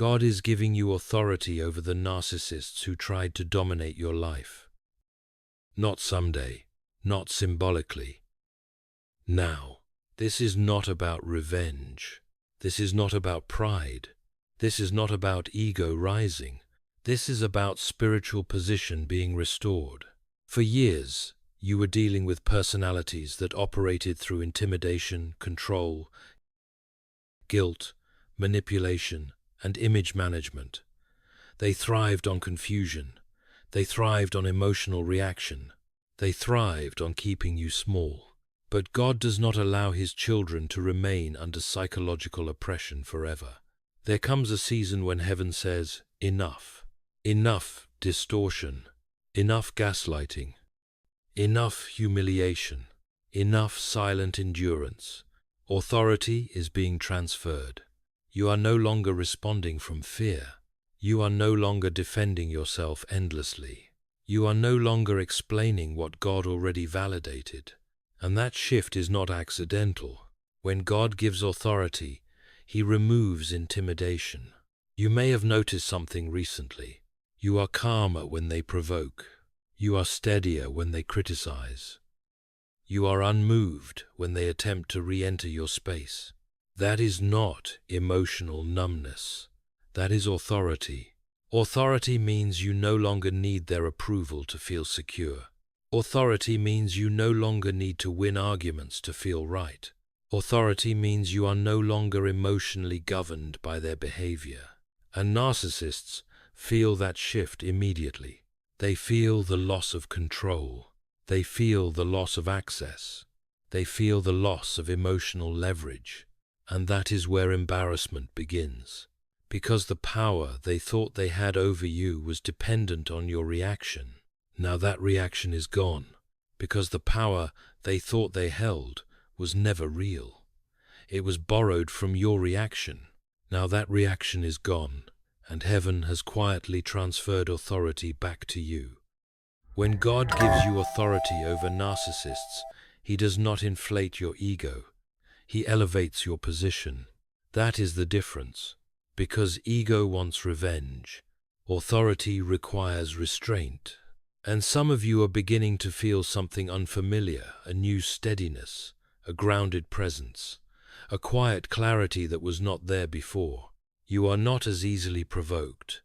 God is giving you authority over the narcissists who tried to dominate your life. Not someday, not symbolically. Now. This is not about revenge. This is not about pride. This is not about ego rising. This is about spiritual position being restored. For years, you were dealing with personalities that operated through intimidation, control, guilt, manipulation, and image management. They thrived on confusion. They thrived on emotional reaction. They thrived on keeping you small. But God does not allow His children to remain under psychological oppression forever. There comes a season when heaven says, enough. Enough distortion. Enough gaslighting. Enough humiliation. Enough silent endurance. Authority is being transferred. You are no longer responding from fear. You are no longer defending yourself endlessly. You are no longer explaining what God already validated. And that shift is not accidental. When God gives authority, He removes intimidation. You may have noticed something recently. You are calmer when they provoke. You are steadier when they criticize. You are unmoved when they attempt to re-enter your space. That is not emotional numbness. That is authority. Authority means you no longer need their approval to feel secure. Authority means you no longer need to win arguments to feel right. Authority means you are no longer emotionally governed by their behavior. And narcissists feel that shift immediately. They feel the loss of control. They feel the loss of access. They feel the loss of emotional leverage. And that is where embarrassment begins. Because the power they thought they had over you was dependent on your reaction. Now that reaction is gone, because the power they thought they held was never real. It was borrowed from your reaction. Now that reaction is gone, and heaven has quietly transferred authority back to you. When God gives you authority over narcissists, He does not inflate your ego. He elevates your position. That is the difference. Because ego wants revenge, authority requires restraint. And some of you are beginning to feel something unfamiliar, a new steadiness, a grounded presence, a quiet clarity that was not there before. You are not as easily provoked.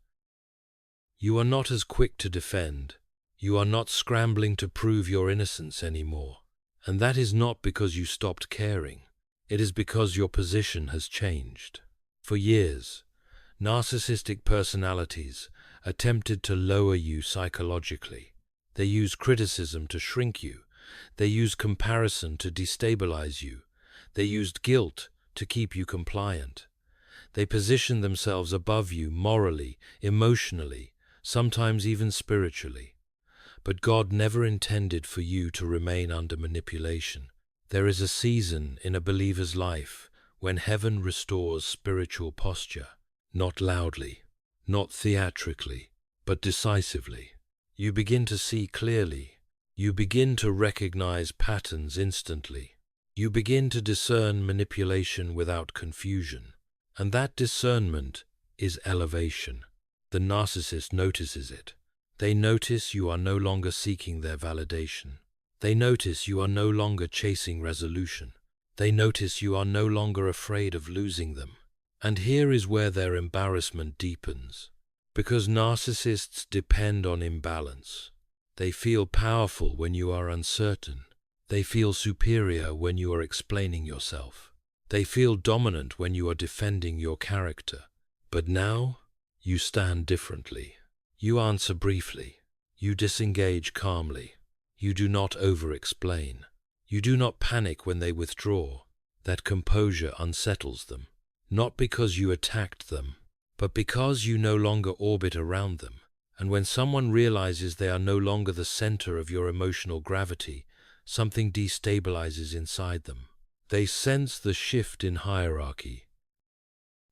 You are not as quick to defend. You are not scrambling to prove your innocence anymore. And that is not because you stopped caring. It is because your position has changed. For years, narcissistic personalities attempted to lower you psychologically. They used criticism to shrink you. They used comparison to destabilize you. They used guilt to keep you compliant. They positioned themselves above you morally, emotionally, sometimes even spiritually. But God never intended for you to remain under manipulation. There is a season in a believer's life when heaven restores spiritual posture, not loudly, not theatrically, but decisively. You begin to see clearly. You begin to recognize patterns instantly. You begin to discern manipulation without confusion. And that discernment is elevation. The narcissist notices it. They notice you are no longer seeking their validation. They notice you are no longer chasing resolution. They notice you are no longer afraid of losing them. And here is where their embarrassment deepens. Because narcissists depend on imbalance. They feel powerful when you are uncertain. They feel superior when you are explaining yourself. They feel dominant when you are defending your character. But now, you stand differently. You answer briefly. You disengage calmly. You do not over-explain. You do not panic when they withdraw. That composure unsettles them. Not because you attacked them, but because you no longer orbit around them. And when someone realizes they are no longer the center of your emotional gravity, something destabilizes inside them. They sense the shift in hierarchy.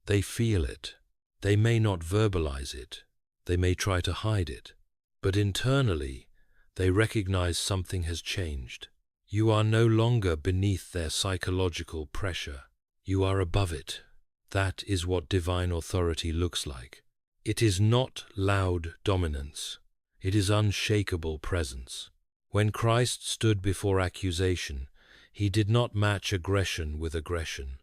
They feel it. They may not verbalize it. They may try to hide it. But internally, they recognize something has changed. You are no longer beneath their psychological pressure. You are above it. That is what divine authority looks like. It is not loud dominance. It is unshakable presence. When Christ stood before accusation, he did not match aggression with aggression.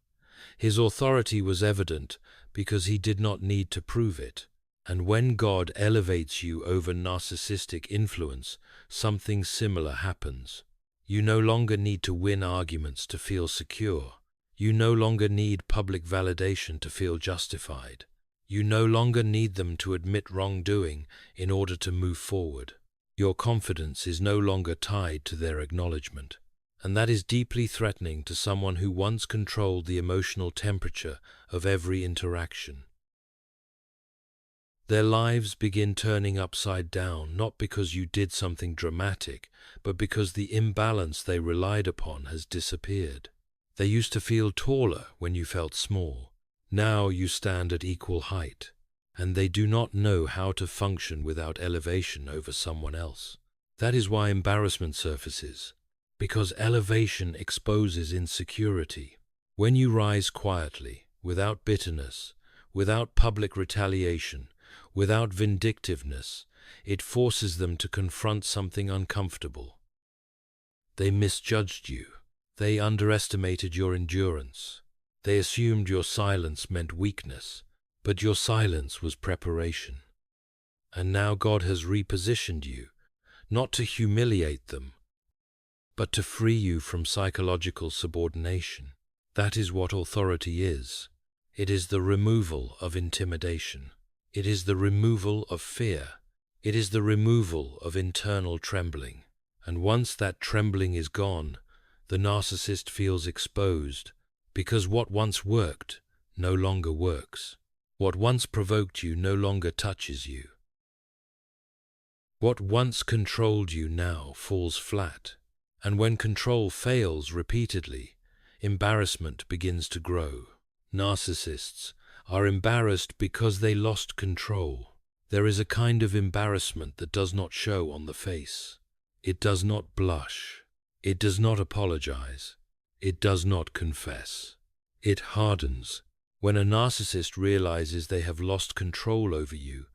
His authority was evident because he did not need to prove it. And when God elevates you over narcissistic influence, something similar happens. You no longer need to win arguments to feel secure. You no longer need public validation to feel justified. You no longer need them to admit wrongdoing in order to move forward. Your confidence is no longer tied to their acknowledgement. And that is deeply threatening to someone who once controlled the emotional temperature of every interaction. Their lives begin turning upside down, not because you did something dramatic, but because the imbalance they relied upon has disappeared. They used to feel taller when you felt small. Now you stand at equal height, and they do not know how to function without elevation over someone else. That is why embarrassment surfaces, because elevation exposes insecurity. When you rise quietly, without bitterness, without public retaliation, without vindictiveness, it forces them to confront something uncomfortable. They misjudged you. They underestimated your endurance. They assumed your silence meant weakness, but your silence was preparation. And now God has repositioned you, not to humiliate them, but to free you from psychological subordination. That is what authority is. It is the removal of intimidation. It is the removal of fear. It is the removal of internal trembling. And once that trembling is gone, the narcissist feels exposed, because what once worked no longer works. What once provoked you no longer touches you. What once controlled you now falls flat. And when control fails repeatedly, embarrassment begins to grow. Narcissists are embarrassed because they lost control. There is a kind of embarrassment that does not show on the face. It does not blush. It does not apologize. It does not confess. It hardens. When a narcissist realizes they have lost control over you,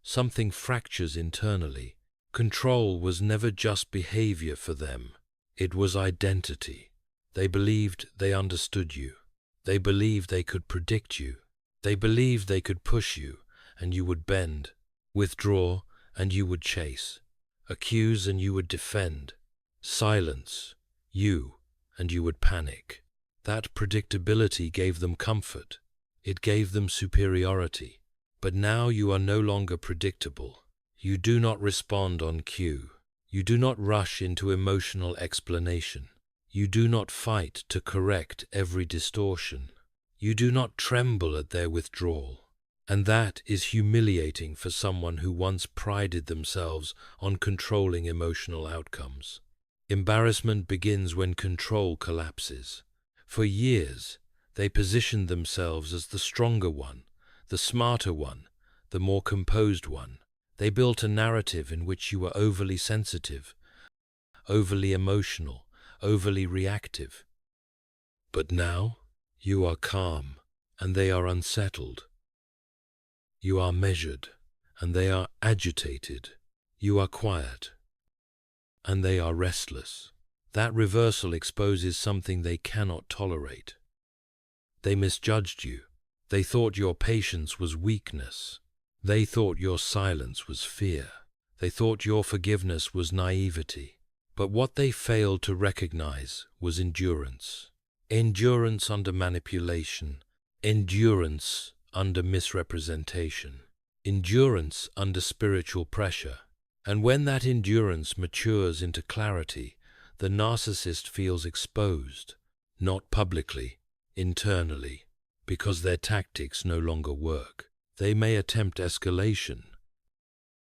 something fractures internally. Control was never just behavior for them. It was identity. They believed they understood you. They believed they could predict you. They believed they could push you, and you would bend, withdraw, and you would chase, accuse, and you would defend, silence, and you would panic. That predictability gave them comfort. It gave them superiority. But now you are no longer predictable. You do not respond on cue. You do not rush into emotional explanation. You do not fight to correct every distortion. You do not tremble at their withdrawal. And that is humiliating for someone who once prided themselves on controlling emotional outcomes. Embarrassment begins when control collapses. For years, they positioned themselves as the stronger one, the smarter one, the more composed one. They built a narrative in which you were overly sensitive, overly emotional, overly reactive. But now, you are calm, and they are unsettled. You are measured, and they are agitated. You are quiet, and they are restless. That reversal exposes something they cannot tolerate. They misjudged you. They thought your patience was weakness. They thought your silence was fear. They thought your forgiveness was naivety. But what they failed to recognize was endurance. Endurance under manipulation. Endurance under misrepresentation. Endurance under spiritual pressure. And when that endurance matures into clarity, the narcissist feels exposed, not publicly, internally, because their tactics no longer work. They may attempt escalation,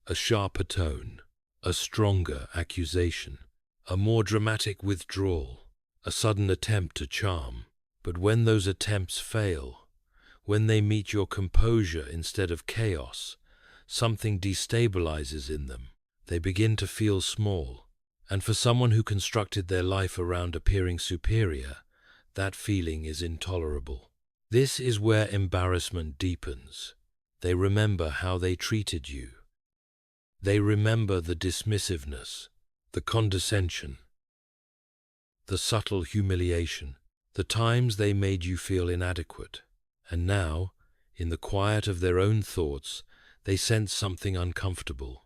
a sharper tone, a stronger accusation, a more dramatic withdrawal, a sudden attempt to charm. But when those attempts fail, when they meet your composure instead of chaos, something destabilizes in them. They begin to feel small. And for someone who constructed their life around appearing superior, that feeling is intolerable. This is where embarrassment deepens. They remember how they treated you. They remember the dismissiveness, the condescension, the subtle humiliation, the times they made you feel inadequate. And now, in the quiet of their own thoughts, they sense something uncomfortable.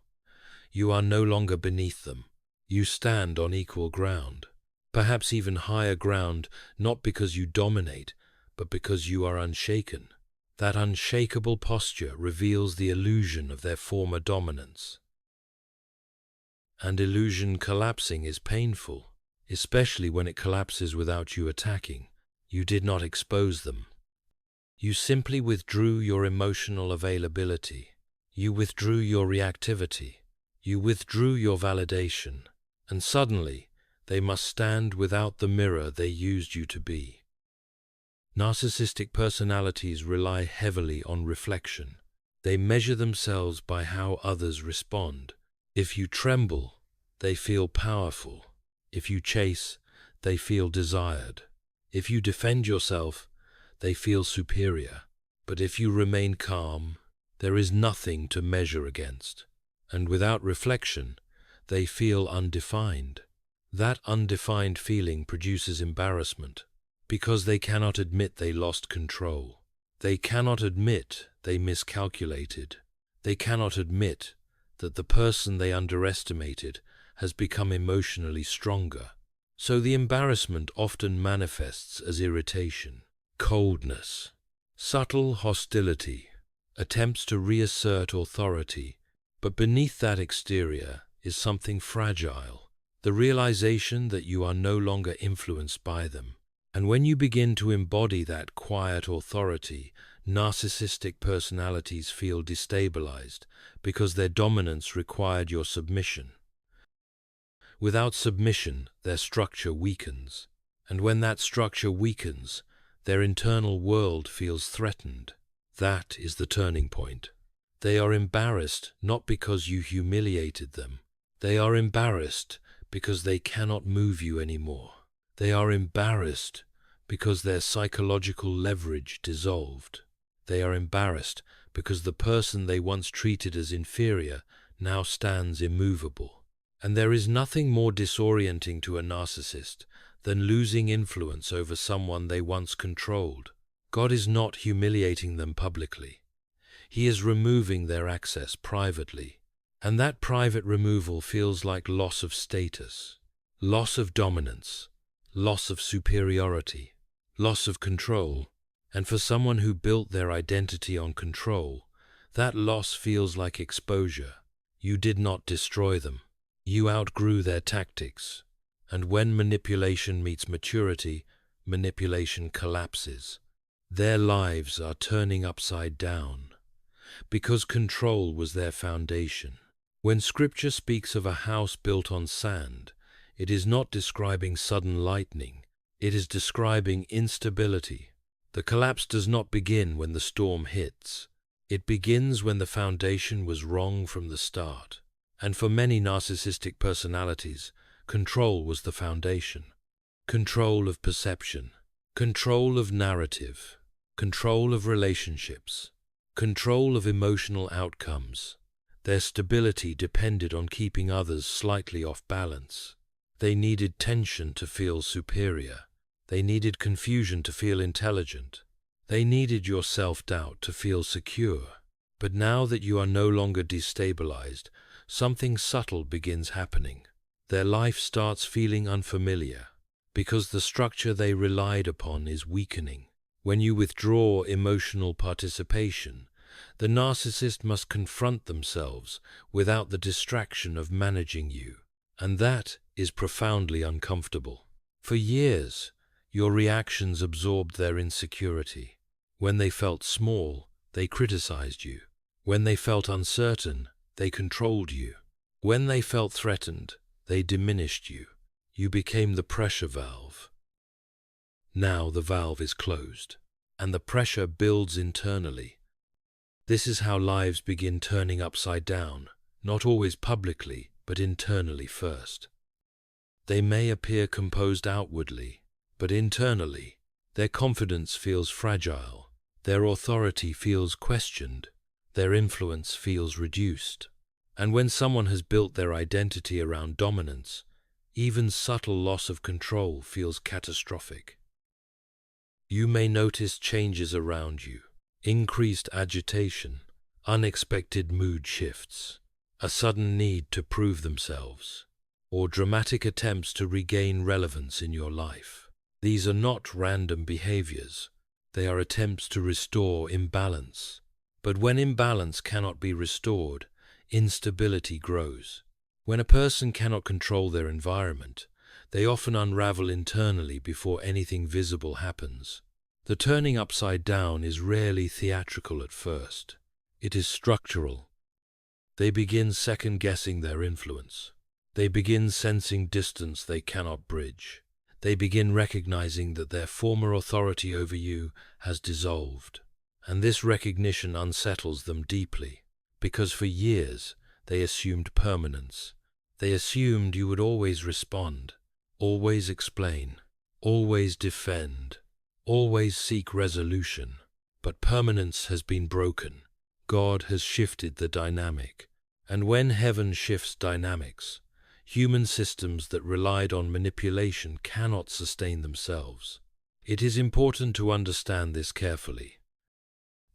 You are no longer beneath them. You stand on equal ground, perhaps even higher ground, not because you dominate, but because you are unshaken. That unshakable posture reveals the illusion of their former dominance. And illusion collapsing is painful, especially when it collapses without you attacking. You did not expose them. You simply withdrew your emotional availability. You withdrew your reactivity. You withdrew your validation. And suddenly, they must stand without the mirror they used you to be. Narcissistic personalities rely heavily on reflection. They measure themselves by how others respond. If you tremble, they feel powerful. If you chase, they feel desired. If you defend yourself, they feel superior. But if you remain calm, there is nothing to measure against. And without reflection, they feel undefined. That undefined feeling produces embarrassment, because they cannot admit they lost control. They cannot admit they miscalculated. They cannot admit that the person they underestimated has become emotionally stronger. So the embarrassment often manifests as irritation, coldness, subtle hostility, attempts to reassert authority. But beneath that exterior is something fragile, the realization that you are no longer influenced by them. And when you begin to embody that quiet authority, narcissistic personalities feel destabilized because their dominance required your submission. Without submission, their structure weakens. And when that structure weakens, their internal world feels threatened. That is the turning point. They are embarrassed not because you humiliated them. They are embarrassed because they cannot move you anymore. They are embarrassed because their psychological leverage dissolved. They are embarrassed because the person they once treated as inferior now stands immovable. And there is nothing more disorienting to a narcissist than losing influence over someone they once controlled. God is not humiliating them publicly. He is removing their access privately. And that private removal feels like loss of status, loss of dominance, loss of superiority, loss of control. And for someone who built their identity on control, that loss feels like exposure. You did not destroy them. You outgrew their tactics. And when manipulation meets maturity, manipulation collapses. Their lives are turning upside down, because control was their foundation. When Scripture speaks of a house built on sand, it is not describing sudden lightning, it is describing instability. The collapse does not begin when the storm hits. It begins when the foundation was wrong from the start. And for many narcissistic personalities, control was the foundation. Control of perception, control of narrative, control of relationships, control of emotional outcomes. Their stability depended on keeping others slightly off balance. They needed tension to feel superior. They needed confusion to feel intelligent. They needed your self-doubt to feel secure. But now that you are no longer destabilized, something subtle begins happening. Their life starts feeling unfamiliar, because the structure they relied upon is weakening. When you withdraw emotional participation, the narcissist must confront themselves without the distraction of managing you. And that is profoundly uncomfortable. For years, your reactions absorbed their insecurity. When they felt small, they criticized you. When they felt uncertain, they controlled you. When they felt threatened, they diminished you. You became the pressure valve. Now the valve is closed, and the pressure builds internally. This is how lives begin turning upside down, not always publicly, but internally first. They may appear composed outwardly, but internally, Their confidence feels fragile. Their authority feels questioned. Their influence feels reduced. And when someone has built their identity around dominance, even subtle loss of control feels catastrophic. You may notice changes around you: increased agitation, unexpected mood shifts, a sudden need to prove themselves, or dramatic attempts to regain relevance in your life. These are not random behaviors. They are attempts to restore imbalance. But when imbalance cannot be restored, instability grows. When a person cannot control their environment, they often unravel internally before anything visible happens. The turning upside down is rarely theatrical at first. It is structural. They begin second-guessing their influence. They begin sensing distance they cannot bridge. They begin recognizing that their former authority over you has dissolved. And this recognition unsettles them deeply, because for years they assumed permanence. They assumed you would always respond, always explain, always defend, always seek resolution. But permanence has been broken. God has shifted the dynamic. And when heaven shifts dynamics, human systems that relied on manipulation cannot sustain themselves. It is important to understand this carefully.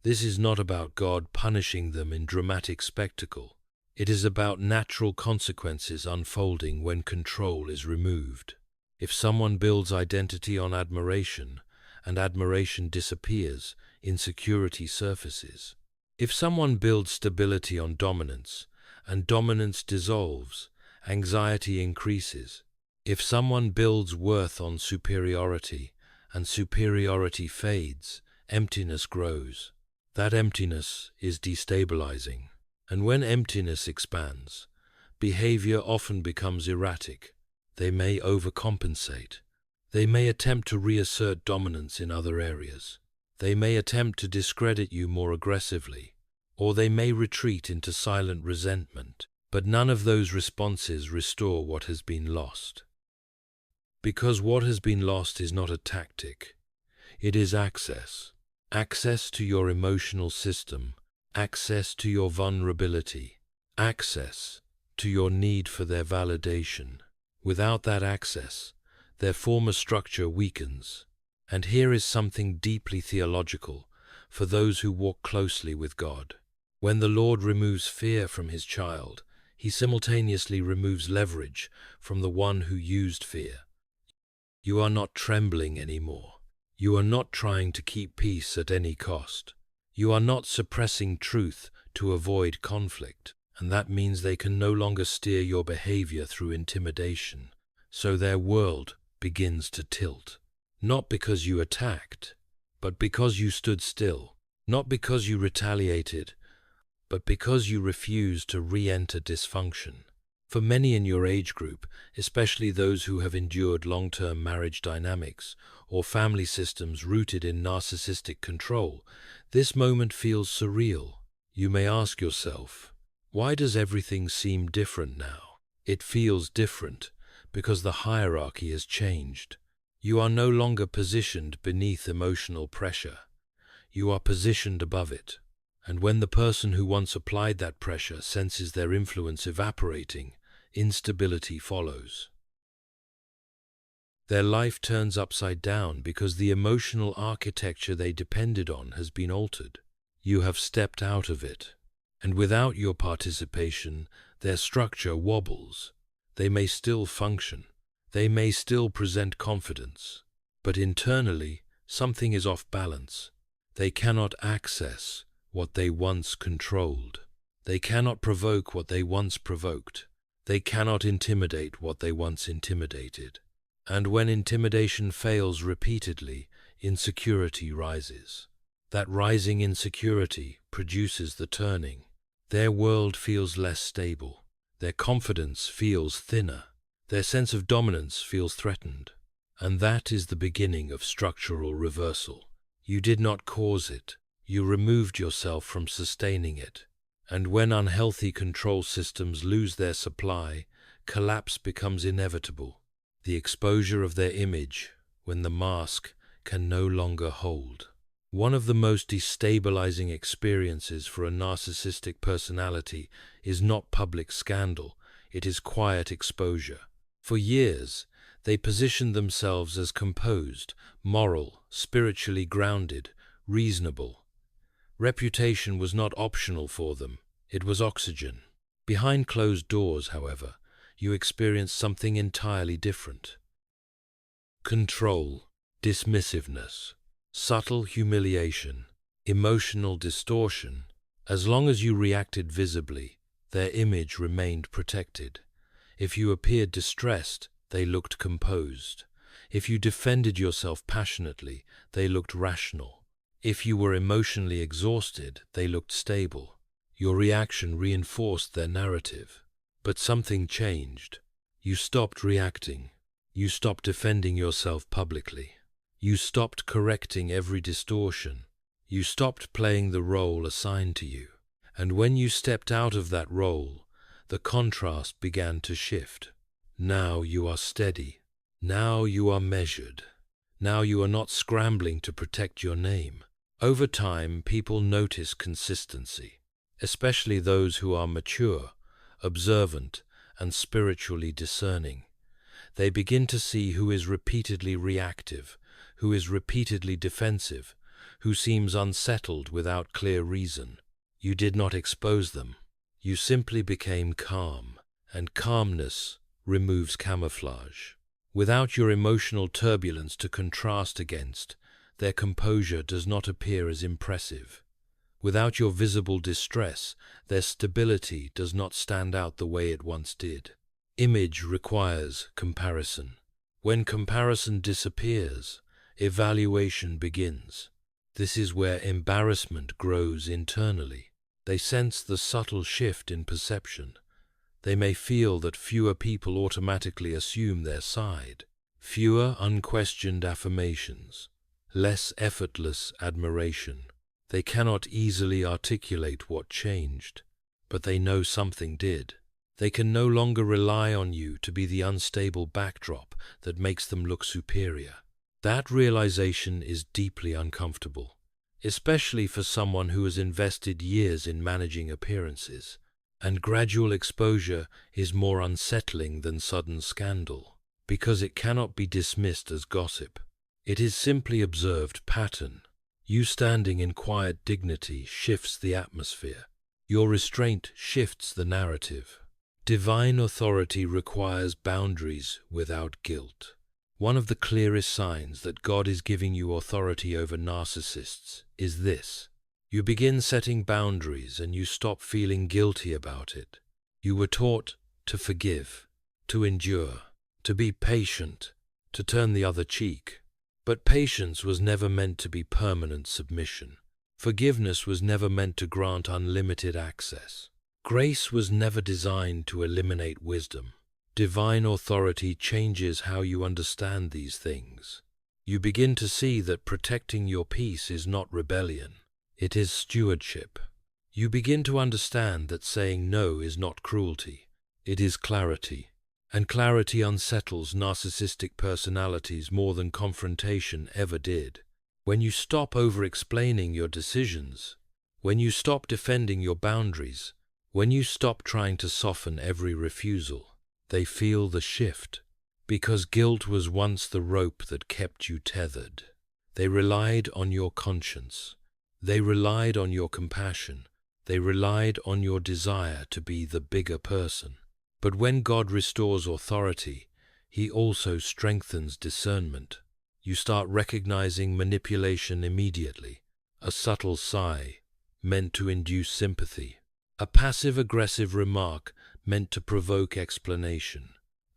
This is not about God punishing them in dramatic spectacle. It is about natural consequences unfolding when control is removed. If someone builds identity on admiration, and admiration disappears, insecurity surfaces. If someone builds stability on dominance, and dominance dissolves, anxiety increases. If someone builds worth on superiority, and superiority fades, emptiness grows. That emptiness is destabilizing. And when emptiness expands, behavior often becomes erratic. They may overcompensate. They may attempt to reassert dominance in other areas. They may attempt to discredit you more aggressively, or they may retreat into silent resentment. But none of those responses restore what has been lost. Because what has been lost is not a tactic. It is access. Access to your emotional system, access to your vulnerability, access to your need for their validation. Without that access, their former structure weakens. And here is something deeply theological for those who walk closely with God. When the Lord removes fear from his child, he simultaneously removes leverage from the one who used fear. You are not trembling anymore. You are not trying to keep peace at any cost. You are not suppressing truth to avoid conflict, and that means they can no longer steer your behavior through intimidation. So their world begins to tilt. Not because you attacked, but because you stood still. Not because you retaliated, but because you refused to re-enter dysfunction. For many in your age group, especially those who have endured long-term marriage dynamics or family systems rooted in narcissistic control, this moment feels surreal. You may ask yourself, why does everything seem different now? It feels different because the hierarchy has changed. You are no longer positioned beneath emotional pressure. You are positioned above it. And when the person who once applied that pressure senses their influence evaporating, instability follows. Their life turns upside down because the emotional architecture they depended on has been altered. You have stepped out of it, and without your participation, their structure wobbles. They may still function. They may still present confidence, but internally, something is off balance. They cannot access what they once controlled. They cannot provoke what they once provoked. They cannot intimidate what they once intimidated. And when intimidation fails repeatedly, insecurity rises. That rising insecurity produces the turning. Their world feels less stable. Their confidence feels thinner. Their sense of dominance feels threatened. And that is the beginning of structural reversal. You did not cause it. You removed yourself from sustaining it. And when unhealthy control systems lose their supply, collapse becomes inevitable. The exposure of their image, when the mask can no longer hold. One of the most destabilizing experiences for a narcissistic personality is not public scandal, it is quiet exposure. For years, they positioned themselves as composed, moral, spiritually grounded, reasonable. Reputation was not optional for them, it was oxygen. Behind closed doors, however, you experience something entirely different. Control, dismissiveness, subtle humiliation, emotional distortion. As long as you reacted visibly, their image remained protected. If you appeared distressed, they looked composed. If you defended yourself passionately, they looked rational. If you were emotionally exhausted, they looked stable. Your reaction reinforced their narrative. But something changed. You stopped reacting. You stopped defending yourself publicly. You stopped correcting every distortion. You stopped playing the role assigned to you. And when you stepped out of that role, the contrast began to shift. Now you are steady. Now you are measured. Now you are not scrambling to protect your name. Over time, people notice consistency, especially those who are mature, observant, and spiritually discerning. They begin to see who is repeatedly reactive, who is repeatedly defensive, who seems unsettled without clear reason. You did not expose them. You simply became calm, and calmness removes camouflage. Without your emotional turbulence to contrast against, their composure does not appear as impressive. Without your visible distress, their stability does not stand out the way it once did. Image requires comparison. When comparison disappears, evaluation begins. This is where embarrassment grows internally. They sense the subtle shift in perception. They may feel that fewer people automatically assume their side. Fewer unquestioned affirmations. Less effortless admiration. They cannot easily articulate what changed, but they know something did. They can no longer rely on you to be the unstable backdrop that makes them look superior. That realization is deeply uncomfortable, especially for someone who has invested years in managing appearances. And gradual exposure is more unsettling than sudden scandal, because it cannot be dismissed as gossip. It is simply observed pattern. You standing in quiet dignity shifts the atmosphere. Your restraint shifts the narrative. Divine authority requires boundaries without guilt. One of the clearest signs that God is giving you authority over narcissists is this. You begin setting boundaries and you stop feeling guilty about it. You were taught to forgive, to endure, to be patient, to turn the other cheek. But patience was never meant to be permanent submission. Forgiveness was never meant to grant unlimited access. Grace was never designed to eliminate wisdom. Divine authority changes how you understand these things. You begin to see that protecting your peace is not rebellion. It is stewardship. You begin to understand that saying no is not cruelty. It is clarity. And clarity unsettles narcissistic personalities more than confrontation ever did. When you stop over-explaining your decisions, when you stop defending your boundaries, when you stop trying to soften every refusal, they feel the shift. Because guilt was once the rope that kept you tethered. They relied on your conscience. They relied on your compassion. They relied on your desire to be the bigger person. But when God restores authority, He also strengthens discernment. You start recognizing manipulation immediately. A subtle sigh meant to induce sympathy. A passive-aggressive remark meant to provoke explanation.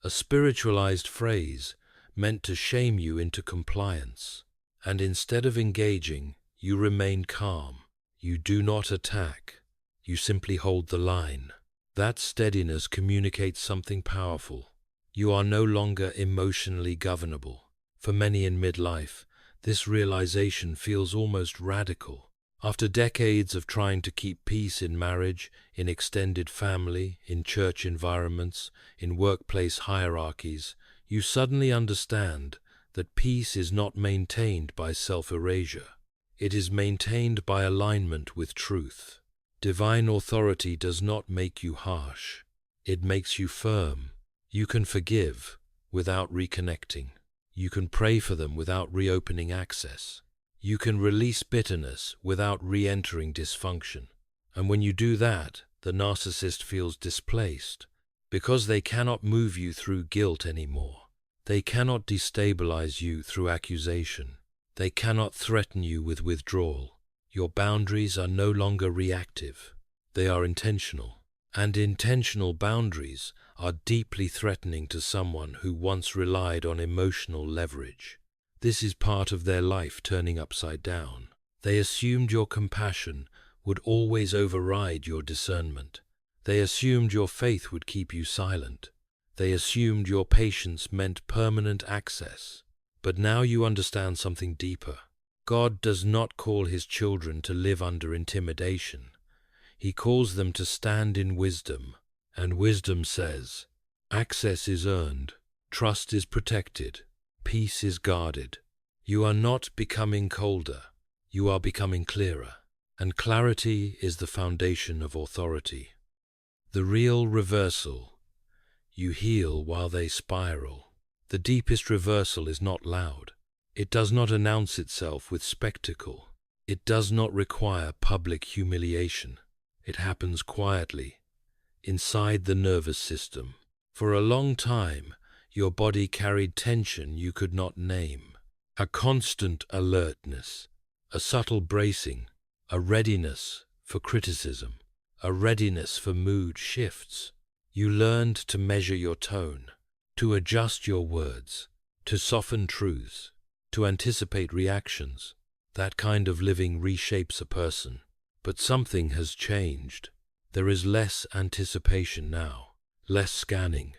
A spiritualized phrase meant to shame you into compliance. And instead of engaging, you remain calm. You do not attack. You simply hold the line. That steadiness communicates something powerful. You are no longer emotionally governable. For many in midlife, this realization feels almost radical. After decades of trying to keep peace in marriage, in extended family, in church environments, in workplace hierarchies, you suddenly understand that peace is not maintained by self-erasure. It is maintained by alignment with truth. Divine authority does not make you harsh. It makes you firm. You can forgive without reconnecting. You can pray for them without reopening access. You can release bitterness without re-entering dysfunction. And when you do that, the narcissist feels displaced because they cannot move you through guilt anymore. They cannot destabilize you through accusation. They cannot threaten you with withdrawal. Your boundaries are no longer reactive. They are intentional. And intentional boundaries are deeply threatening to someone who once relied on emotional leverage. This is part of their life turning upside down. They assumed your compassion would always override your discernment. They assumed your faith would keep you silent. They assumed your patience meant permanent access. But now you understand something deeper. God does not call his children to live under intimidation. He calls them to stand in wisdom. And wisdom says, access is earned, trust is protected, peace is guarded. You are not becoming colder. You are becoming clearer. And clarity is the foundation of authority. The real reversal. You heal while they spiral. The deepest reversal is not loud. It does not announce itself with spectacle. It does not require public humiliation. It happens quietly, inside the nervous system. For a long time, your body carried tension you could not name. A constant alertness, a subtle bracing, a readiness for criticism, a readiness for mood shifts. You learned to measure your tone, to adjust your words, to soften truths, to anticipate reactions. That kind of living reshapes a person. But something has changed. There is less anticipation now, less scanning,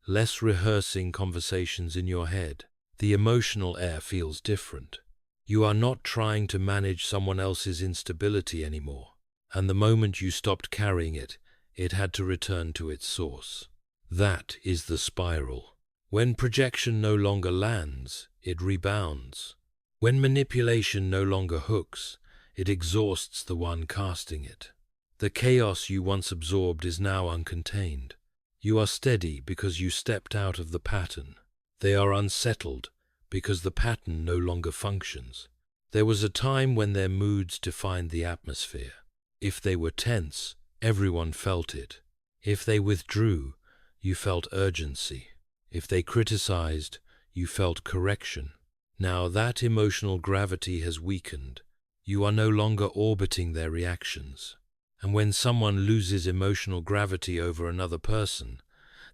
less rehearsing conversations in your head. The emotional air feels different. You are not trying to manage someone else's instability anymore. And the moment you stopped carrying it, it had to return to its source. That is the spiral. When projection no longer lands, it rebounds. When manipulation no longer hooks, it exhausts the one casting it. The chaos you once absorbed is now uncontained. You are steady because you stepped out of the pattern. They are unsettled because the pattern no longer functions. There was a time when their moods defined the atmosphere. If they were tense, everyone felt it. If they withdrew, you felt urgency. If they criticized, you felt correction. Now that emotional gravity has weakened. You are no longer orbiting their reactions. And when someone loses emotional gravity over another person,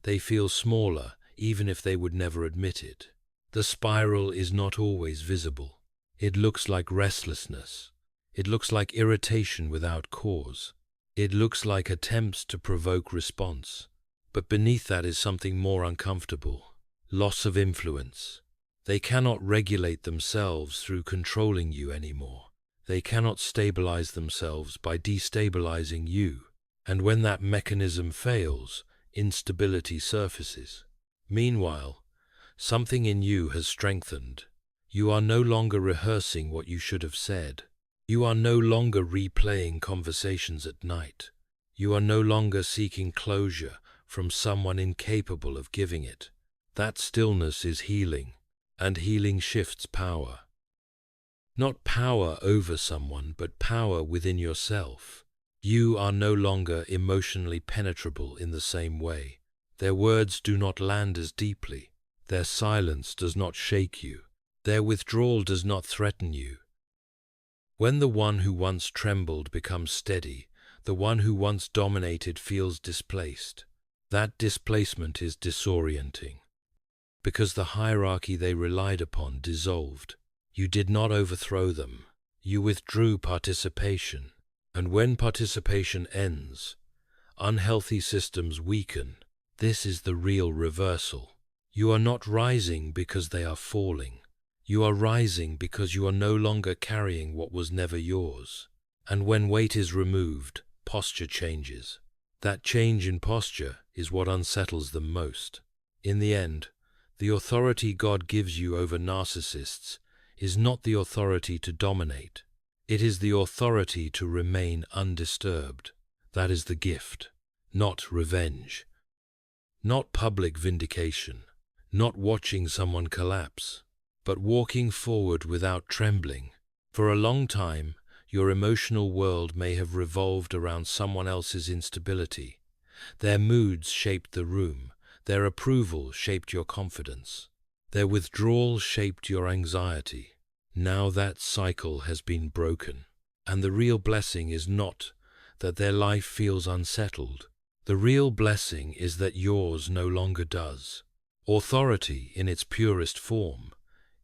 they feel smaller, even if they would never admit it. The spiral is not always visible. It looks like restlessness. It looks like irritation without cause. It looks like attempts to provoke response. But beneath that is something more uncomfortable. Loss of influence. They cannot regulate themselves through controlling you anymore. They cannot stabilize themselves by destabilizing you. And when that mechanism fails, instability surfaces. Meanwhile, something in you has strengthened. You are no longer rehearsing what you should have said. You are no longer replaying conversations at night. You are no longer seeking closure from someone incapable of giving it. That stillness is healing, and healing shifts power. Not power over someone, but power within yourself. You are no longer emotionally penetrable in the same way. Their words do not land as deeply. Their silence does not shake you. Their withdrawal does not threaten you. When the one who once trembled becomes steady, the one who once dominated feels displaced. That displacement is disorienting. Because the hierarchy they relied upon dissolved. You did not overthrow them. You withdrew participation. And when participation ends, unhealthy systems weaken. This is the real reversal. You are not rising because they are falling. You are rising because you are no longer carrying what was never yours. And when weight is removed, posture changes. That change in posture is what unsettles them most. In the end, The authority God gives you over narcissists is not the authority to dominate. It is the authority to remain undisturbed. That is the gift, not revenge, not public vindication, not watching someone collapse, but walking forward without trembling. For a long time, your emotional world may have revolved around someone else's instability. Their moods shaped the room. Their approval shaped your confidence. Their withdrawal shaped your anxiety. Now that cycle has been broken, and the real blessing is not that their life feels unsettled. The real blessing is that yours no longer does. Authority, in its purest form,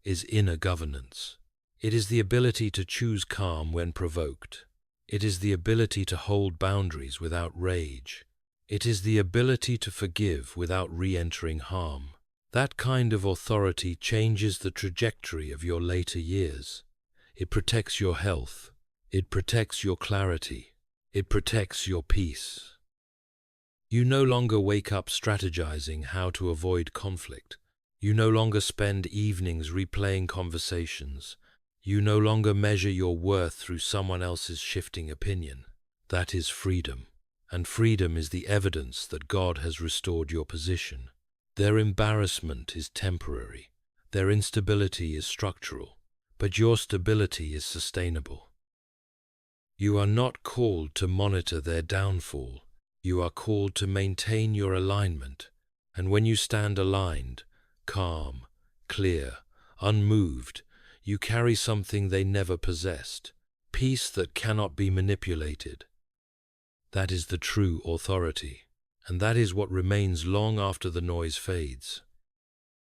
is inner governance. It is the ability to choose calm when provoked. It is the ability to hold boundaries without rage. It is the ability to forgive without re-entering harm. That kind of authority changes the trajectory of your later years. It protects your health. It protects your clarity. It protects your peace. You no longer wake up strategizing how to avoid conflict. You no longer spend evenings replaying conversations. You no longer measure your worth through someone else's shifting opinion. That is freedom. And freedom is the evidence that God has restored your position. Their embarrassment is temporary. Their instability is structural. But your stability is sustainable. You are not called to monitor their downfall. You are called to maintain your alignment. And when you stand aligned, calm, clear, unmoved, you carry something they never possessed, peace that cannot be manipulated. That is the true authority, and that is what remains long after the noise fades.